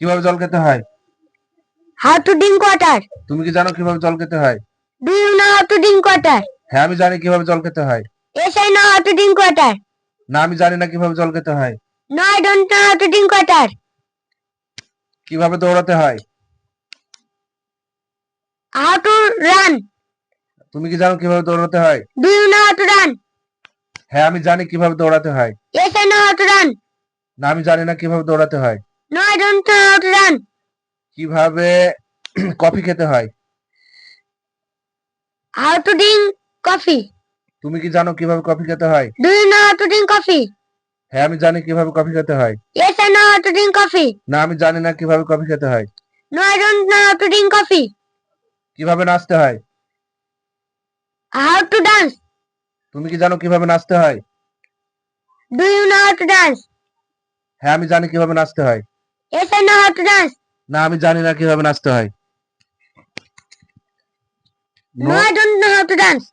কিভাবে জল খেতে হয়? How to drink water? তুমি কি জানো কিভাবে জল খেতে হয়? Do you know how to drink water? হ্যাঁ, আমি জানি কিভাবে জল খেতে হয়। Yes, I know how to drink water. না, আমি জানি না কিভাবে জল খেতে হয়। No, I don't know how to drink water. কিভাবে দৌড়াতে হয়? How to run? তুমি কি জানো কিভাবে দৌড়াতে হয়? Do you know how to run? হ্যাঁ, আমি জানি কিভাবে দৌড়াতে হয়। Yes, I know how to run. না, আমি জানি না কিভাবে দৌড়াতে হয়। No, I don't know how to run. কিভাবে কফি খেতে হয়? How to drink coffee? তুমি কি জানো কিভাবে কফি খেতে হয়? Do you know how to drink coffee? হ্যাঁ, আমি জানি কিভাবে কফি খেতে হয়। Yes, I know how to drink coffee. না, আমি জানি না কিভাবে কফি খেতে হয়। No, I don't know how to drink coffee. কিভাবে নাচতে হয়? How to dance? তুমি কি জানো কিভাবে নাচতে হয়? Do you know how to dance? হ্যাঁ, আমি জানি কিভাবে নাচতে হয়। Yes, I know how to dance. না, আমি জানি না কিভাবে নাচতে হয়। No, I don't know how to dance.